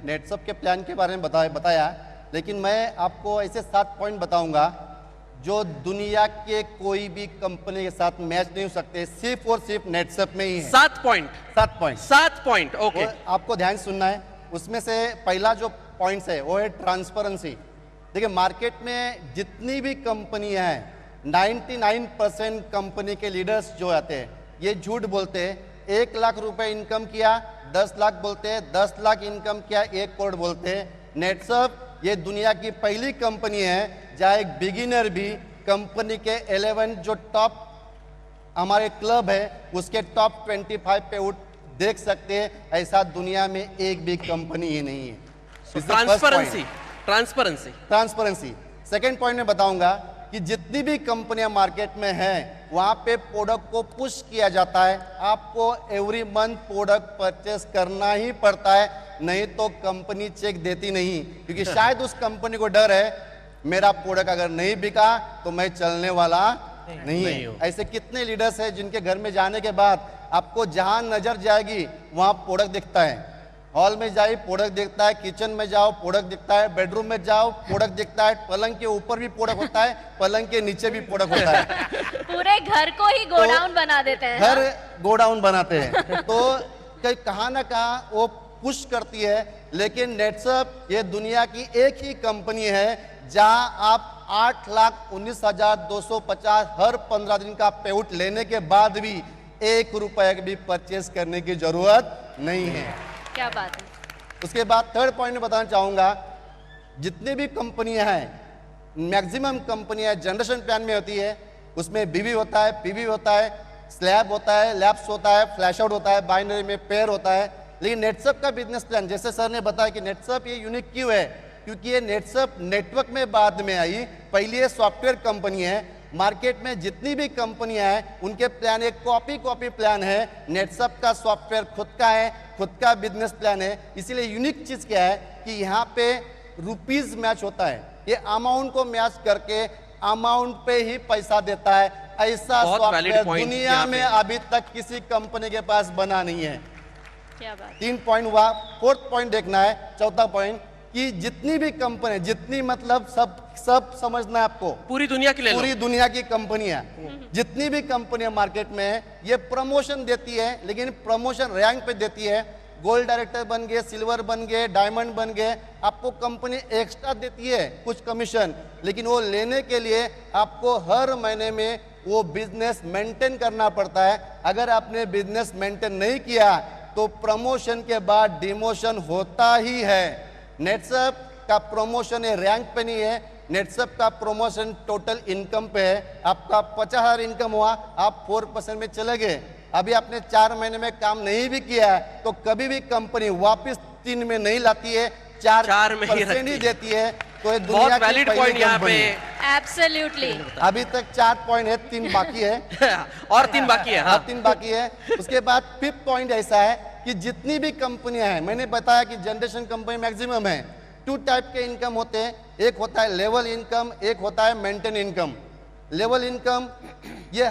नेटसप के प्लान के बारे में बताया, लेकिन मैं आपको ऐसे 7 पॉइंट बताऊंगा जो दुनिया के कोई भी कंपनी के साथ मैच नहीं हो सकते, सिर्फ और सिर्फ नेटसप में ही है। 7 पॉइंट। 7 point, okay. आपको ध्यान सुनना है। उसमें से पहला जो पॉइंट है वो है ट्रांसपेरेंसी। देखिए, मार्केट में जितनी भी कंपनियां हैं, 99% कंपनी के लीडर्स जो आते हैं ये झूठ बोलते हैं। 1 लाख रुपए इनकम किया, 10 लाख बोलते हैं, 10 लाख इनकम किया, 1 करोड़ बोलते हैं। नेटसप ये दुनिया की पहली कंपनी है जहां एक बिगिनर भी कंपनी के 11 जो टॉप हमारे क्लब है उसके टॉप 25 पे उठ देख सकते हैं। ऐसा दुनिया में एक भी कंपनी ही नहीं है। ट्रांसपेरेंसी। सेकेंड पॉइंट में बताऊंगा कि जितनी भी कंपनियां मार्केट में हैं वहां पे प्रोडक्ट को पुश किया जाता है। आपको एवरी मंथ प्रोडक्ट परचेस करना ही पड़ता है, नहीं तो कंपनी चेक देती नहीं, क्योंकि शायद उस कंपनी को डर है मेरा प्रोडक्ट अगर नहीं बिका तो मैं चलने वाला नहीं है। ऐसे कितने लीडर्स हैं जिनके घर में जाने के बाद आपको जहां नजर जाएगी वहां प्रोडक्ट दिखता है। हॉल में जाइए प्रोडक्ट दिखता है, किचन में जाओ प्रोडक्ट दिखता है, बेडरूम में जाओ प्रोडक्ट दिखता है, पलंग के ऊपर भी प्रोडक्ट होता है, पलंग के नीचे भी प्रोडक्ट होता है। पूरे घर को ही गोडाउन बना देते हैं। घर गोडाउन बनाते हैं। तो कहीं ना कहीं वो पुश करती है। लेकिन नेटसप ये दुनिया की एक ही कंपनी है जहां आप 8,19,250 हर 15 दिन का पेआउट लेने के बाद भी 1 रुपए भी परचेस करने की जरूरत नहीं है। क्या बात है। उसके बाद थर्ड पॉइंट में बताना चाहूंगा, जितनी भी कंपनियां हैं, मैक्सिमम कंपनियां जनरेशन प्लान में होती है, उसमें बीवी होता है, पीवी होता है, स्लैब होता है, लैप्स होता है, फ्लैश आउट होता है, बाइनरी में पेयर होता है। लेकिन नेटसप का बिजनेस प्लान, जैसे सर ने बताया कि नेटसप ये यूनिक क्यों है, क्योंकि ये नेटसप नेटवर्क में बाद में आई, पहली ये सॉफ्टवेयर कंपनी है। मार्केट में जितनी भी कंपनियां हैं उनके प्लान एक कॉपी प्लान है। नेटसप का सॉफ्टवेयर खुद का है, खुद का बिजनेस प्लान है। इसीलिए यूनिक चीज क्या है कि यहाँ पे रुपीज मैच होता है, ये अमाउंट को मैच करके अमाउंट पे ही पैसा देता है। ऐसा सॉफ्टवेयर दुनिया में अभी तक किसी कंपनी के पास बना नहीं है। क्या बात। 3 पॉइंट हुआ। फोर्थ पॉइंट देखना है, चौथा पॉइंट कि जितनी भी कंपनी, जितनी मतलब सब समझना है आपको, पूरी दुनिया के लिए, पूरी दुनिया की कंपनियां, जितनी भी कंपनियां मार्केट में है ये प्रमोशन देती है, लेकिन प्रमोशन रैंक पे देती है। गोल्ड डायरेक्टर बन गए, सिल्वर बन गए, डायमंड बन गए, आपको कंपनी एक्स्ट्रा देती है कुछ कमीशन, लेकिन वो लेने के लिए आपको हर महीने में वो बिजनेस मेंटेन करना पड़ता है। अगर आपने बिजनेस मेंटेन नहीं किया तो प्रमोशन के बाद डिमोशन होता ही है। नेटसप का प्रमोशन है रैंक पे नहीं है, नेटसप का प्रमोशन टोटल इनकम पे है। आपका 50,000 इनकम हुआ, आप 4% में चले गए, अभी आपने 4 महीने में काम नहीं भी किया है तो कभी भी कंपनी वापस 3 में नहीं लाती है, 4% ही देती है। तो ये दुनिया की वैलिड पॉइंट यहाँ पे। एब्सोल्युटली। अभी तक 4 पॉइंट है, 3 बाकी है। और 3 बाकी है। हाँ। 3 बाकी है। उसके बाद 5th पॉइंट ऐसा है कि जितनी भी कंपनियां हैं, मैंने बताया कि जनरेशन कंपनी मैक्सिमम है। 2 टाइप के इनकम होते हैं, एक होता है लेवल इनकम, एक होता है मेंटेन इनकम। लेवल इनकम ये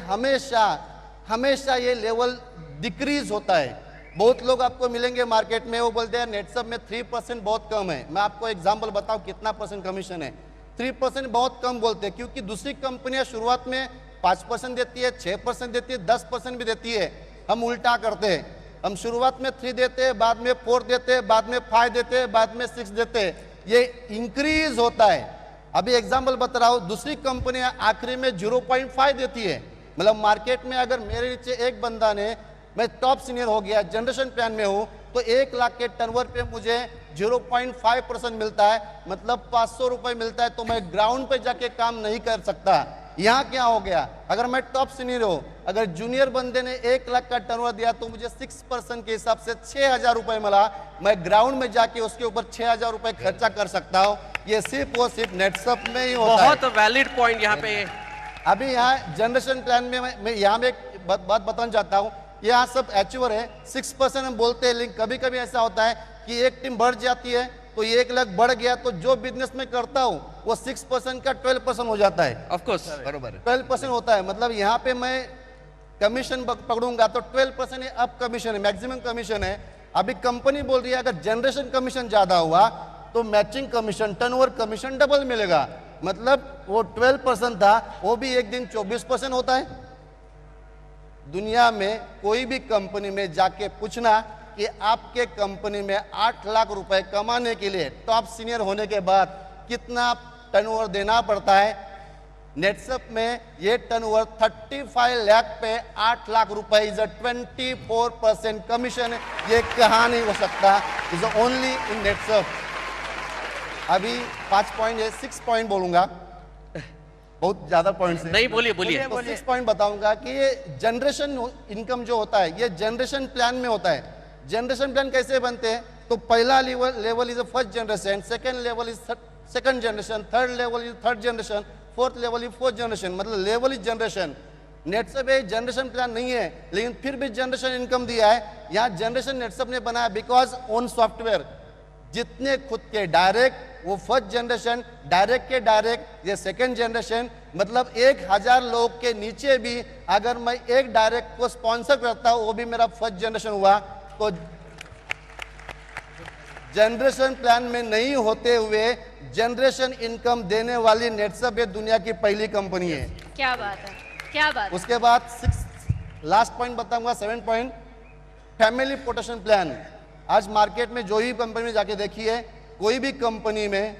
हमेशा ये लेवल डिक्रीज होता है। बहुत लोग आपको मिलेंगे मार्केट में, वो बोलते हैं नेटसप में 3% बहुत कम है। मैं आपको एग्जांपल बताऊं कितना % कमीशन है। 3% बहुत कम बोलते हैं क्योंकि दूसरी कंपनियां शुरुआत में 5% देती है, 6% देती है, 10% भी देती है। हम उल्टा करते हैं, हम शुरुआत में 3 देते हैं, बाद में 4 देते हैं, बाद में 5 देते हैं, बाद में 6 देते हैं। ये इंक्रीज होता है। अभी एग्जांपल बता रहा हूं, दूसरी कंपनियां आखिरी में 0.5 देती है। मतलब मार्केट में अगर मेरे नीचे एक बंदा ने, मैं टॉप सीनियर हो गया, जनरेशन प्लान में हूं, तो 1 लाख के टर्नओवर पे मुझे 0.5% मिलता है, मतलब 500 रुपए मिलता है। तो मैं ग्राउंड पे जाके काम नहीं कर सकता। यहाँ क्या हो गया, अगर मैं टॉप सीनियर हूं, अगर जूनियर बंदे ने 1 लाख का टर्नओवर दिया तो मुझे 6% के हिसाब से 6,000 रुपए मिला। मैं ग्राउंड में जाके उसके ऊपर 6,000 रुपए खर्चा कर सकता हूँ। ये सिर्फ और सिर्फ नेटसप में ही होता है। बहुत वैलिड पॉइंट यहाँ पे। अभी यहाँ जनरेशन प्लान में मैं यहाँ में एक बात बताना चाहता हूँ। यहाँ सब अचीवर है, 6% हम बोलते हैं, लेकिन कभी कभी ऐसा होता है कि एक टीम बढ़ जाती है तो 1 लाख बढ़ गया तो जो बिजनेस में करता हूँ वो 6% का 12% हो जाता है। ऑफ कोर्स बरोबर 12% होता है। मतलब यहाँ पे मैं कमीशन पकड़ूंगा तो 12% अब कमीशन है, मैक्सिमम कमीशन है। अभी कंपनी बोल रही है अगर जनरेशन कमीशन ज्यादा हुआ तो matching commission turnover commission double मिलेगा, मतलब वो 12% था वो भी एक दिन 24% होता है। दुनिया में कोई भी कंपनी में जाके पूछना कि आपके कंपनी में 8 लाख रुपए कमाने के लिए टॉप सीनियर होने के बाद कितना टर्नओवर देना पड़ता है। नेटसप में ये टर्नओवर 35 लाख पे 8 लाख रुपए इज अ 24% कमीशन। ये कहाँ नहीं हो सकता, इज ओनली इन नेटसप। अभी 5 पॉइंट है, 6 पॉइंट बोलूंगा, बहुत ज्यादा पॉइंट्स नहीं, बोलिए बोलिए। तो 6 पॉइंट बताऊंगा कि ये जनरेशन इनकम जो होता है ये जनरेशन प्लान में होता है। जनरेशन प्लान कैसे बनते हैं, तो पहला level is first generation, second level is second generation, third level is third generation, fourth level is fourth generation, मतलब लेवल इज जनरेशन। नेटसप एक जनरेशन प्लान नहीं है लेकिन फिर भी जनरेशन इनकम दिया है। यहाँ जनरेशन नेटसप ने बनाया बिकॉज ओन सॉफ्टवेयर, जितने खुद के डायरेक्ट वो फर्स्ट जनरेशन, डायरेक्ट के डायरेक्ट ये सेकंड जनरेशन, मतलब 1000 लोग के नीचे भी अगर मैं एक डायरेक्ट को स्पॉन्सर करता हूं वो भी मेरा फर्स्ट जनरेशन हुआ। तो जनरेशन प्लान में नहीं होते हुए जनरेशन इनकम देने वाली नेटसप ये दुनिया की पहली कंपनी है। क्या बात है, क्या बात है। उसके बाद 6 लास्ट पॉइंट बताऊंगा, 7 पॉइंट, फैमिली प्रोटेक्शन प्लान। आज मार्केट में जो ही कंपनी में जाके देखिए, कोई भी कंपनी में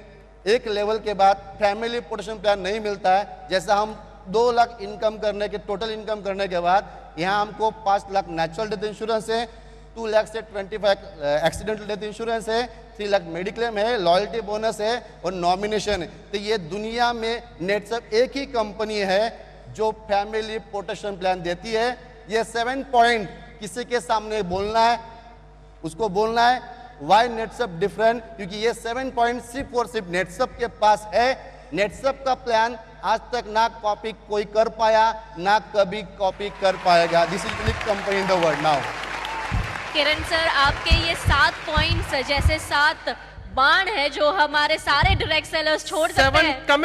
एक लेवल के बाद फैमिली प्रोटेक्शन प्लान नहीं मिलता है। जैसा हम 2 लाख इनकम करने के टोटल इनकम करने के बाद यहाँ हमको 5 लाख नेचुरल डेथ इंश्योरेंस है, 2 लाख से 25 एक्सीडेंटल डेथ इंश्योरेंस है, 3 लाख मेडिक्लेम है, लॉयल्टी बोनस है और नॉमिनेशन है। तो ये दुनिया में नेटसप एक ही कंपनी है जो फैमिली प्रोटेक्शन प्लान देती है। ये 7 पॉइंट किसी के सामने बोलना है, उसको बोलना है वाई नेटसप डिफरेंट, क्योंकि ये 7 पॉइंट सिर्फ और सिर्फ नेटसप के पास है। नेटसप का प्लान आज तक ना कॉपी कोई कर पाया, ना कभी कॉपी कर पाएगा। This is unique company in the world now. Kiran sir, आपके ये 7 पॉइंट्स जैसे 7 बाण है जो हमारे सारे डायरेक्ट सेलर्स छोड़ सकते हैं।